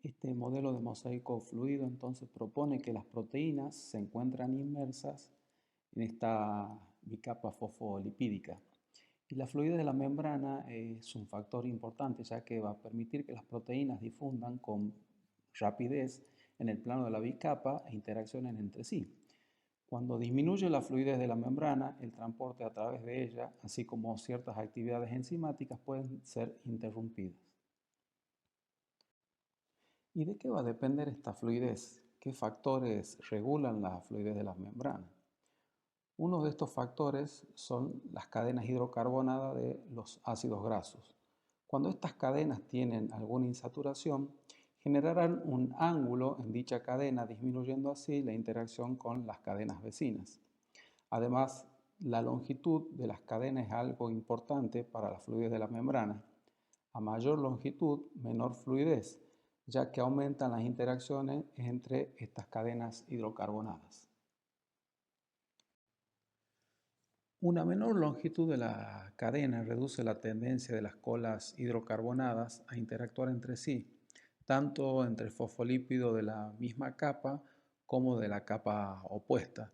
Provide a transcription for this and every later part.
Este modelo de mosaico fluido entonces propone que las proteínas se encuentran inmersas en esta bicapa fosfolipídica. Y la fluidez de la membrana es un factor importante, ya que va a permitir que las proteínas difundan con rapidez en el plano de la bicapa e interaccionen entre sí. Cuando disminuye la fluidez de la membrana, el transporte a través de ella, así como ciertas actividades enzimáticas, pueden ser interrumpidas. ¿Y de qué va a depender esta fluidez? ¿Qué factores regulan la fluidez de las membranas? Uno de estos factores son las cadenas hidrocarbonadas de los ácidos grasos. Cuando estas cadenas tienen alguna insaturación, generarán un ángulo en dicha cadena, disminuyendo así la interacción con las cadenas vecinas. Además, la longitud de las cadenas es algo importante para la fluidez de la membrana. A mayor longitud, menor fluidez, ya que aumentan las interacciones entre estas cadenas hidrocarbonadas. Una menor longitud de la cadena reduce la tendencia de las colas hidrocarbonadas a interactuar entre sí, tanto entre el fosfolípido de la misma capa como de la capa opuesta.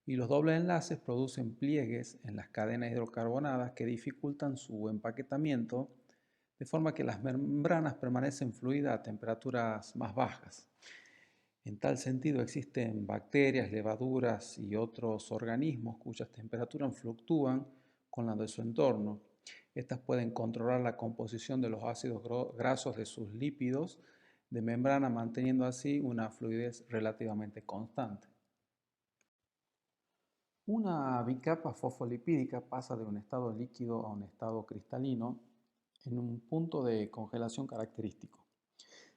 Y los dobles enlaces producen pliegues en las cadenas hidrocarbonadas que dificultan su empaquetamiento, de forma que las membranas permanecen fluidas a temperaturas más bajas. En tal sentido, existen bacterias, levaduras y otros organismos cuyas temperaturas fluctúan con la de su entorno. Estas pueden controlar la composición de los ácidos grasos de sus lípidos de membrana, manteniendo así una fluidez relativamente constante. Una bicapa fosfolipídica pasa de un estado líquido a un estado cristalino en un punto de congelación característico.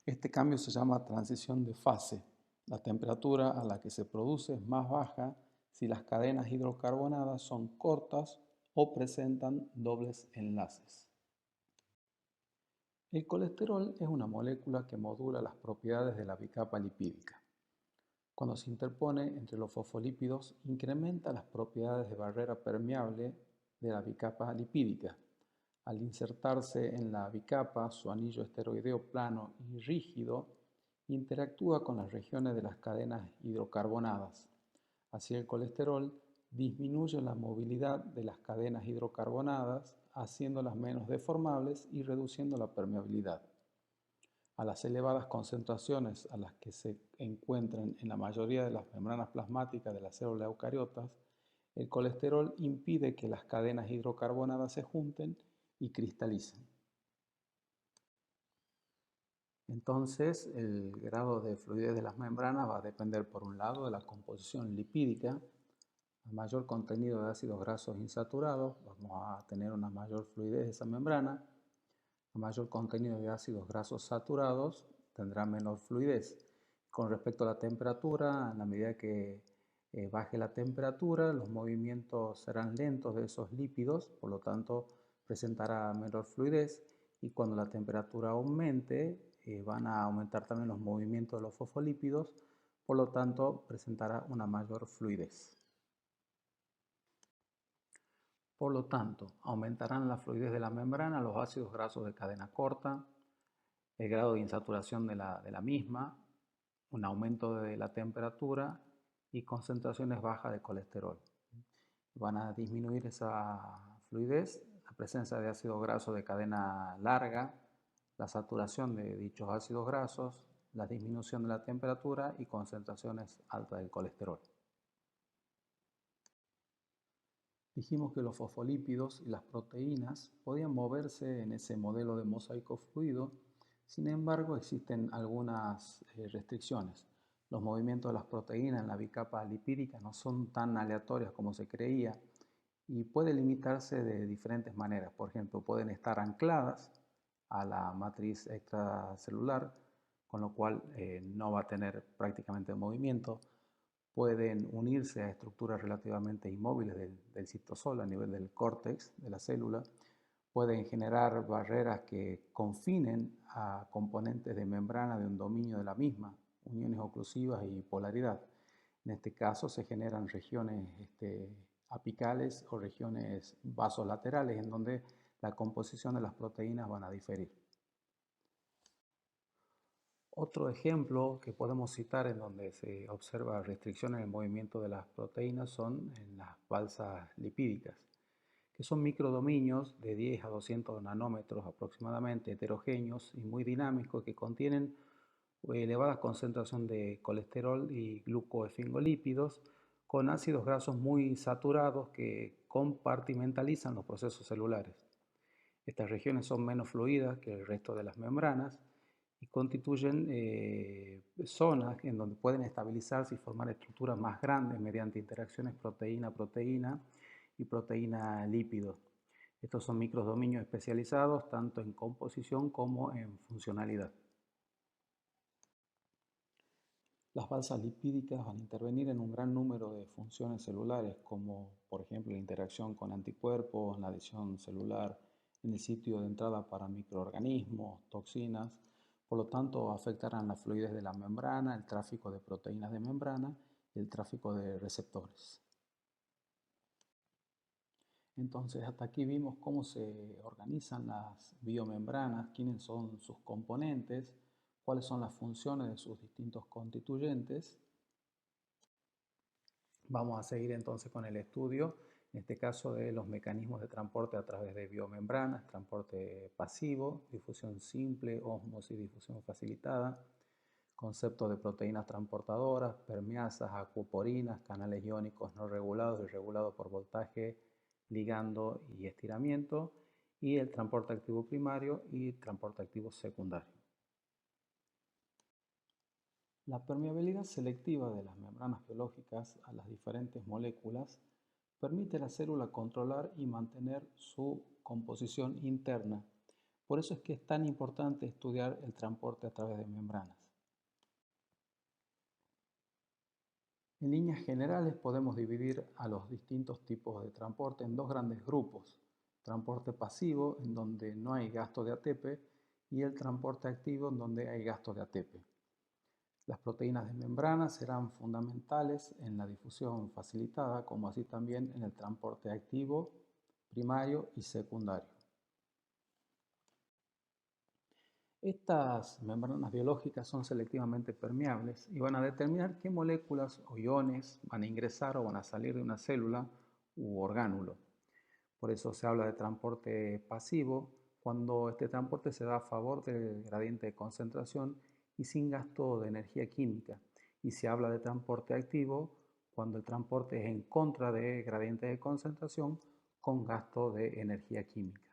Este cambio se llama transición de fase. La temperatura a la que se produce es más baja si las cadenas hidrocarbonadas son cortas o presentan dobles enlaces. El colesterol es una molécula que modula las propiedades de la bicapa lipídica. Cuando se interpone entre los fosfolípidos, incrementa las propiedades de barrera permeable de la bicapa lipídica. Al insertarse en la bicapa, su anillo esteroideo plano y rígido interactúa con las regiones de las cadenas hidrocarbonadas. Así el colesterol disminuye la movilidad de las cadenas hidrocarbonadas, haciéndolas menos deformables y reduciendo la permeabilidad. A las elevadas concentraciones a las que se encuentran en la mayoría de las membranas plasmáticas de las células eucariotas, el colesterol impide que las cadenas hidrocarbonadas se junten y cristalicen. Entonces, el grado de fluidez de las membranas va a depender, por un lado, de la composición lipídica. A mayor contenido de ácidos grasos insaturados, vamos a tener una mayor fluidez de esa membrana. A mayor contenido de ácidos grasos saturados, tendrá menor fluidez. Con respecto a la temperatura, a la medida que baje la temperatura, los movimientos serán lentos de esos lípidos, por lo tanto presentará menor fluidez, y cuando la temperatura aumente, van a aumentar también los movimientos de los fosfolípidos, por lo tanto presentará una mayor fluidez. Por lo tanto, aumentarán la fluidez de la membrana los ácidos grasos de cadena corta, el grado de insaturación de la misma, un aumento de la temperatura y concentraciones bajas de colesterol. Van a disminuir esa fluidez, la presencia de ácidos grasos de cadena larga, la saturación de dichos ácidos grasos, la disminución de la temperatura y concentraciones altas del colesterol. Dijimos que los fosfolípidos y las proteínas podían moverse en ese modelo de mosaico fluido. Sin embargo, existen algunas restricciones. Los movimientos de las proteínas en la bicapa lipídica no son tan aleatorios como se creía y puede limitarse de diferentes maneras. Por ejemplo, pueden estar ancladas a la matriz extracelular, con lo cual no va a tener prácticamente movimiento. Pueden unirse a estructuras relativamente inmóviles del citosol a nivel del córtex de la célula. Pueden generar barreras que confinen a componentes de membrana de un dominio de la misma, uniones oclusivas y polaridad. En este caso se generan regiones apicales o regiones vasolaterales en donde la composición de las proteínas van a diferir. Otro ejemplo que podemos citar en donde se observa restricción en el movimiento de las proteínas son en las balsas lipídicas, que son microdominios de 10 a 200 nanómetros aproximadamente, heterogéneos y muy dinámicos, que contienen elevada concentración de colesterol y glucoesfingolípidos con ácidos grasos muy saturados que compartimentalizan los procesos celulares. Estas regiones son menos fluidas que el resto de las membranas y constituyen zonas en donde pueden estabilizarse y formar estructuras más grandes mediante interacciones proteína-proteína y proteína-lípido. Estos son microdominios especializados tanto en composición como en funcionalidad. Las balsas lipídicas van a intervenir en un gran número de funciones celulares, como por ejemplo la interacción con anticuerpos, la adhesión celular, en el sitio de entrada para microorganismos, toxinas. Por lo tanto, afectarán la fluidez de la membrana, el tráfico de proteínas de membrana y el tráfico de receptores. Entonces, hasta aquí vimos cómo se organizan las biomembranas, quiénes son sus componentes, cuáles son las funciones de sus distintos constituyentes. Vamos a seguir entonces con el estudio, en este caso de los mecanismos de transporte a través de biomembranas, transporte pasivo, difusión simple, ósmosis, difusión facilitada, concepto de proteínas transportadoras, permeasas, acuoporinas, canales iónicos no regulados y regulados por voltaje, ligando y estiramiento, y el transporte activo primario y transporte activo secundario. La permeabilidad selectiva de las membranas biológicas a las diferentes moléculas permite a la célula controlar y mantener su composición interna. Por eso es que es tan importante estudiar el transporte a través de membranas. En líneas generales podemos dividir a los distintos tipos de transporte en dos grandes grupos: transporte pasivo, en donde no hay gasto de ATP, y el transporte activo, en donde hay gasto de ATP. Las proteínas de membrana serán fundamentales en la difusión facilitada, como así también en el transporte activo, primario y secundario. Estas membranas biológicas son selectivamente permeables y van a determinar qué moléculas o iones van a ingresar o van a salir de una célula u orgánulo. Por eso se habla de transporte pasivo cuando este transporte se da a favor del gradiente de concentración y sin gasto de energía química. Y se habla de transporte activo cuando el transporte es en contra de gradiente de concentración con gasto de energía química.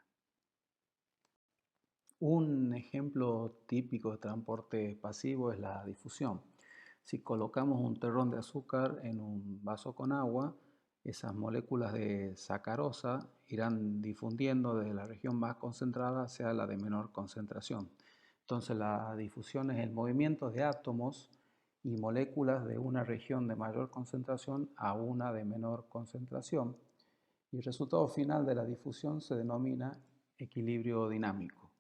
Un ejemplo típico de transporte pasivo es la difusión. Si colocamos un terrón de azúcar en un vaso con agua, esas moléculas de sacarosa irán difundiendo desde la región más concentrada hacia la de menor concentración. Entonces la difusión es el movimiento de átomos y moléculas de una región de mayor concentración a una de menor concentración. Y el resultado final de la difusión se denomina equilibrio dinámico.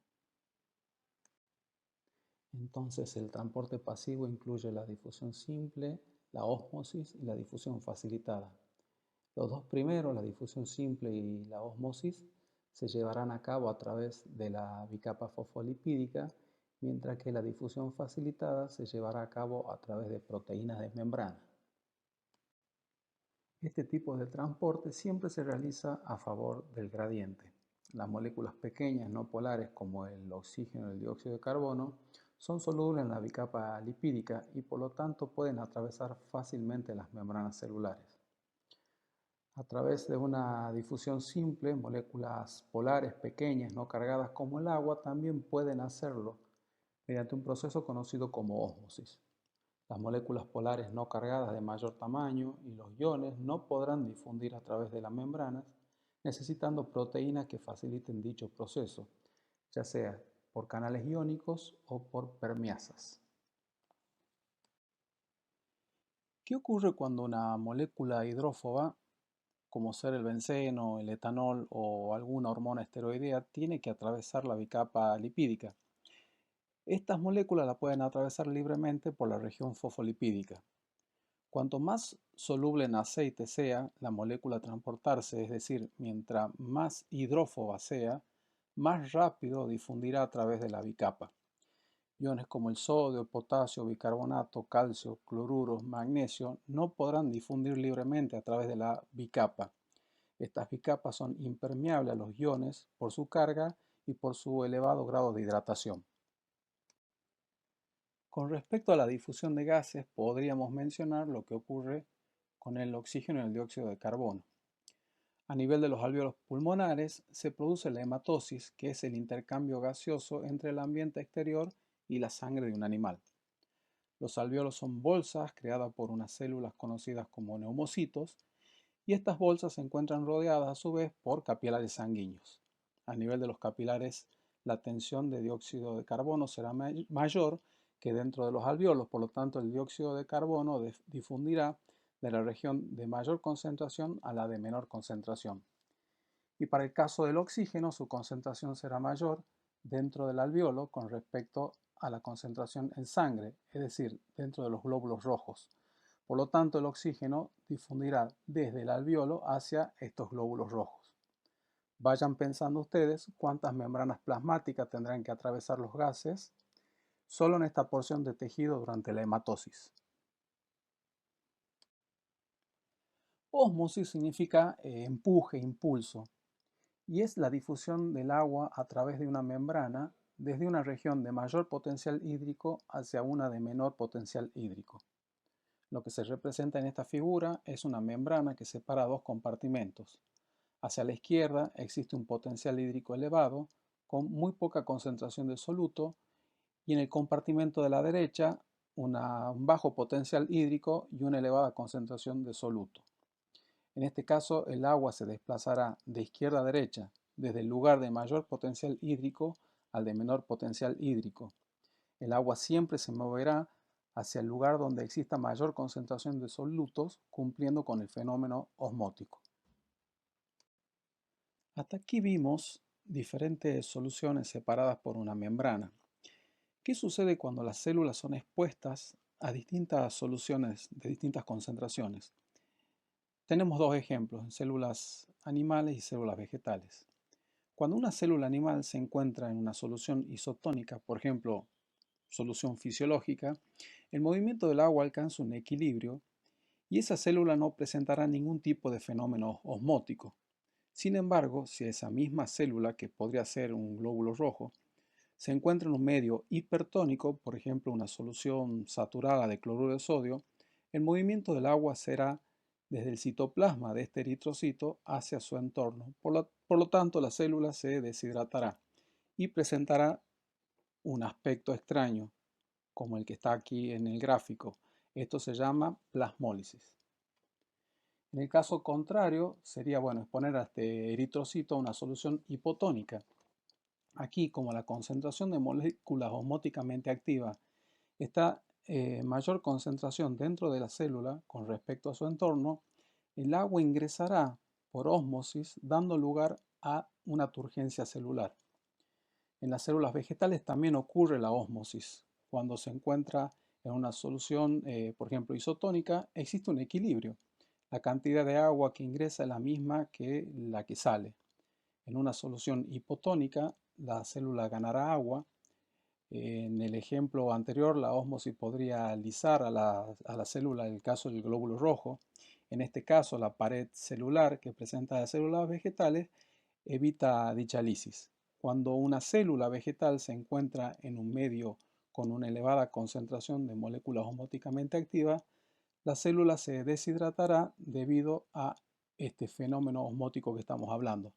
Entonces el transporte pasivo incluye la difusión simple, la ósmosis y la difusión facilitada. Los dos primeros, la difusión simple y la ósmosis, se llevarán a cabo a través de la bicapa fosfolipídica, mientras que la difusión facilitada se llevará a cabo a través de proteínas de membrana. Este tipo de transporte siempre se realiza a favor del gradiente. Las moléculas pequeñas no polares como el oxígeno y el dióxido de carbono son solubles en la bicapa lipídica y por lo tanto pueden atravesar fácilmente las membranas celulares. A través de una difusión simple, moléculas polares pequeñas no cargadas como el agua también pueden hacerlo mediante un proceso conocido como ósmosis. Las moléculas polares no cargadas de mayor tamaño y los iones no podrán difundir a través de las membranas, necesitando proteínas que faciliten dicho proceso, ya sea por canales iónicos o por permeasas. ¿Qué ocurre cuando una molécula hidrófoba, como ser el benceno, el etanol o alguna hormona esteroidea, tiene que atravesar la bicapa lipídica? Estas moléculas la pueden atravesar libremente por la región fosfolipídica. Cuanto más soluble en aceite sea la molécula a transportarse, es decir, mientras más hidrófoba sea, más rápido difundirá a través de la bicapa. Iones como el sodio, potasio, bicarbonato, calcio, cloruro, magnesio no podrán difundir libremente a través de la bicapa. Estas bicapas son impermeables a los iones por su carga y por su elevado grado de hidratación. Con respecto a la difusión de gases, podríamos mencionar lo que ocurre con el oxígeno y el dióxido de carbono. A nivel de los alvéolos pulmonares se produce la hematosis, que es el intercambio gaseoso entre el ambiente exterior y la sangre de un animal. Los alvéolos son bolsas creadas por unas células conocidas como neumocitos, y estas bolsas se encuentran rodeadas a su vez por capilares sanguíneos. A nivel de los capilares, la tensión de dióxido de carbono será mayor que dentro de los alvéolos, por lo tanto el dióxido de carbono difundirá de la región de mayor concentración a la de menor concentración. Y para el caso del oxígeno, su concentración será mayor dentro del alvéolo con respecto a la concentración en sangre, es decir, dentro de los glóbulos rojos. Por lo tanto, el oxígeno difundirá desde el alvéolo hacia estos glóbulos rojos. Vayan pensando ustedes cuántas membranas plasmáticas tendrán que atravesar los gases solo en esta porción de tejido durante la hematosis. Ósmosis significa empuje, impulso, y es la difusión del agua a través de una membrana desde una región de mayor potencial hídrico hacia una de menor potencial hídrico. Lo que se representa en esta figura es una membrana que separa dos compartimentos. Hacia la izquierda existe un potencial hídrico elevado con muy poca concentración de soluto y en el compartimento de la derecha un bajo potencial hídrico y una elevada concentración de soluto. En este caso, el agua se desplazará de izquierda a derecha, desde el lugar de mayor potencial hídrico al de menor potencial hídrico. El agua siempre se moverá hacia el lugar donde exista mayor concentración de solutos, cumpliendo con el fenómeno osmótico. Hasta aquí vimos diferentes soluciones separadas por una membrana. ¿Qué sucede cuando las células son expuestas a distintas soluciones de distintas concentraciones? Tenemos dos ejemplos, células animales y células vegetales. Cuando una célula animal se encuentra en una solución isotónica, por ejemplo, solución fisiológica, el movimiento del agua alcanza un equilibrio y esa célula no presentará ningún tipo de fenómeno osmótico. Sin embargo, si esa misma célula, que podría ser un glóbulo rojo, se encuentra en un medio hipertónico, por ejemplo una solución saturada de cloruro de sodio, el movimiento del agua será desde el citoplasma de este eritrocito hacia su entorno. Por lo tanto, la célula se deshidratará y presentará un aspecto extraño, como el que está aquí en el gráfico. Esto se llama plasmólisis. En el caso contrario, sería bueno exponer a este eritrocito a una solución hipotónica. Aquí, como la concentración de moléculas osmóticamente activas está en mayor concentración dentro de la célula con respecto a su entorno, el agua ingresará por ósmosis dando lugar a una turgencia celular. En las células vegetales también ocurre la ósmosis. Cuando se encuentra en una solución, por ejemplo, isotónica, existe un equilibrio. La cantidad de agua que ingresa es la misma que la que sale. En una solución hipotónica, la célula ganará agua. En el ejemplo anterior, la ósmosis podría lisar a la célula en el caso del glóbulo rojo. En este caso, la pared celular que presenta las células vegetales evita dicha lisis. Cuando una célula vegetal se encuentra en un medio con una elevada concentración de moléculas osmóticamente activas, la célula se deshidratará debido a este fenómeno osmótico que estamos hablando.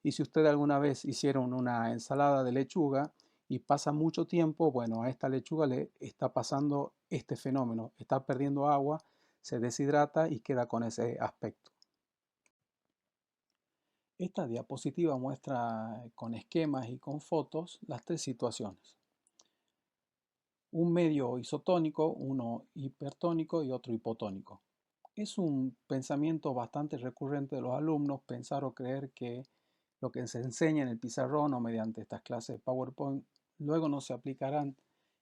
Y si ustedes alguna vez hicieron una ensalada de lechuga y pasa mucho tiempo, bueno, a esta lechuga le está pasando este fenómeno, está perdiendo agua, se deshidrata y queda con ese aspecto. Esta diapositiva muestra con esquemas y con fotos las tres situaciones. Un medio isotónico, uno hipertónico y otro hipotónico. Es un pensamiento bastante recurrente de los alumnos pensar o creer que lo que se enseña en el pizarrón o mediante estas clases de PowerPoint luego no se aplicarán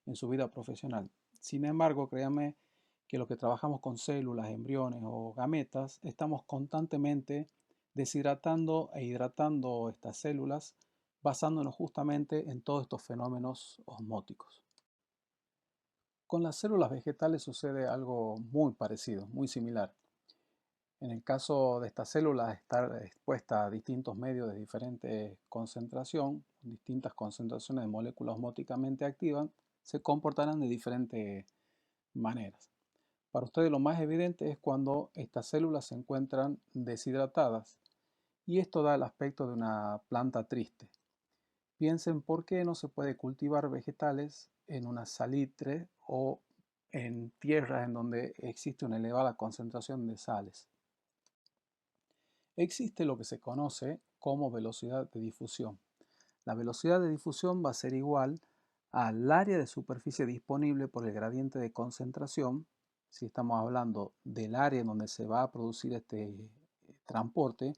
en su vida profesional. Sin embargo, créanme que lo que trabajamos con células, embriones o gametas, estamos constantemente deshidratando e hidratando estas células basándonos justamente en todos estos fenómenos osmóticos. Con las células vegetales sucede algo muy parecido, muy similar. En el caso de estas células, estar expuesta a distintos medios de diferente concentración, distintas concentraciones de moléculas osmóticamente activas, se comportarán de diferentes maneras. Para ustedes lo más evidente es cuando estas células se encuentran deshidratadas y esto da el aspecto de una planta triste. Piensen por qué no se puede cultivar vegetales en una salitre o en tierras en donde existe una elevada concentración de sales. Existe lo que se conoce como velocidad de difusión. La velocidad de difusión va a ser igual al área de superficie disponible por el gradiente de concentración, si estamos hablando del área en donde se va a producir este transporte,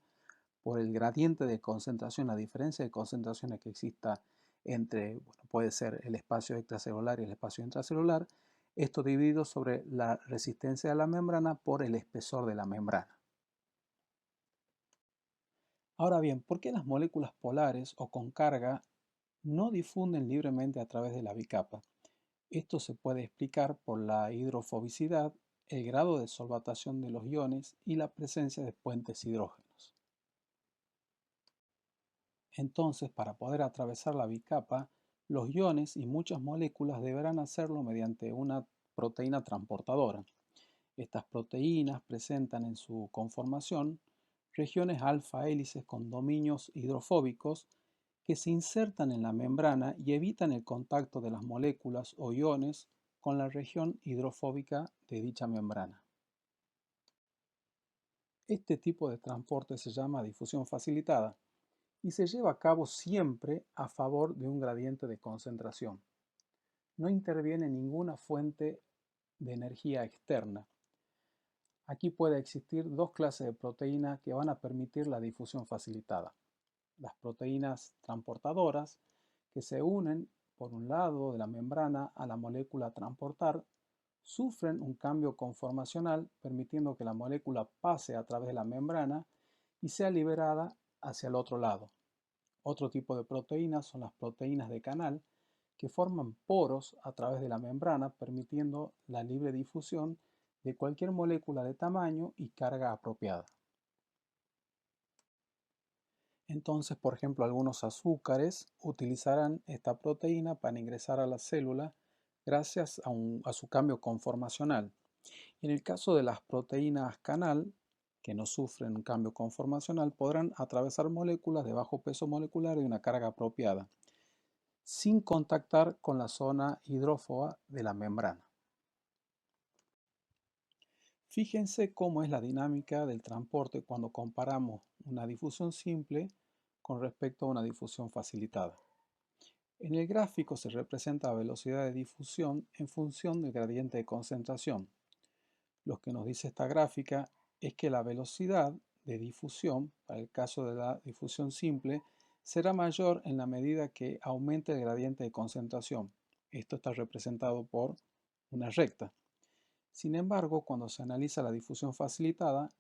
por el gradiente de concentración, la diferencia de concentraciones que exista entre, bueno, puede ser el espacio extracelular y el espacio intracelular, esto dividido sobre la resistencia de la membrana por el espesor de la membrana. Ahora bien, ¿por qué las moléculas polares o con carga no difunden libremente a través de la bicapa? Esto se puede explicar por la hidrofobicidad, el grado de solvatación de los iones y la presencia de puentes hidrógenos. Entonces, para poder atravesar la bicapa, los iones y muchas moléculas deberán hacerlo mediante una proteína transportadora. Estas proteínas presentan en su conformación regiones alfa hélices con dominios hidrofóbicos que se insertan en la membrana y evitan el contacto de las moléculas o iones con la región hidrofóbica de dicha membrana. Este tipo de transporte se llama difusión facilitada y se lleva a cabo siempre a favor de un gradiente de concentración. No interviene ninguna fuente de energía externa. Aquí puede existir dos clases de proteínas que van a permitir la difusión facilitada. Las proteínas transportadoras, que se unen por un lado de la membrana a la molécula a transportar, sufren un cambio conformacional permitiendo que la molécula pase a través de la membrana y sea liberada hacia el otro lado. Otro tipo de proteínas son las proteínas de canal, que forman poros a través de la membrana, permitiendo la libre difusión de cualquier molécula de tamaño y carga apropiada. Entonces, por ejemplo, algunos azúcares utilizarán esta proteína para ingresar a la célula gracias a su cambio conformacional. En el caso de las proteínas canal, que no sufren un cambio conformacional, podrán atravesar moléculas de bajo peso molecular y una carga apropiada, sin contactar con la zona hidrófoba de la membrana. Fíjense cómo es la dinámica del transporte cuando comparamos una difusión simple con respecto a una difusión facilitada. En el gráfico se representa la velocidad de difusión en función del gradiente de concentración. Lo que nos dice esta gráfica es que la velocidad de difusión, para el caso de la difusión simple, será mayor en la medida que aumente el gradiente de concentración. Esto está representado por una recta. Sin embargo, cuando se analiza la difusión facilitada,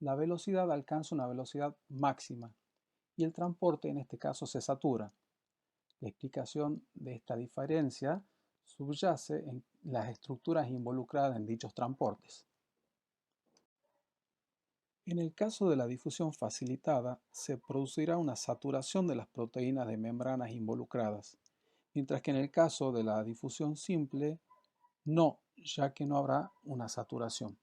la velocidad alcanza una velocidad máxima y el transporte en este caso se satura. La explicación de esta diferencia subyace en las estructuras involucradas en dichos transportes. En el caso de la difusión facilitada, se producirá una saturación de las proteínas de membranas involucradas, mientras que en el caso de la difusión simple, no, ya que no habrá una saturación.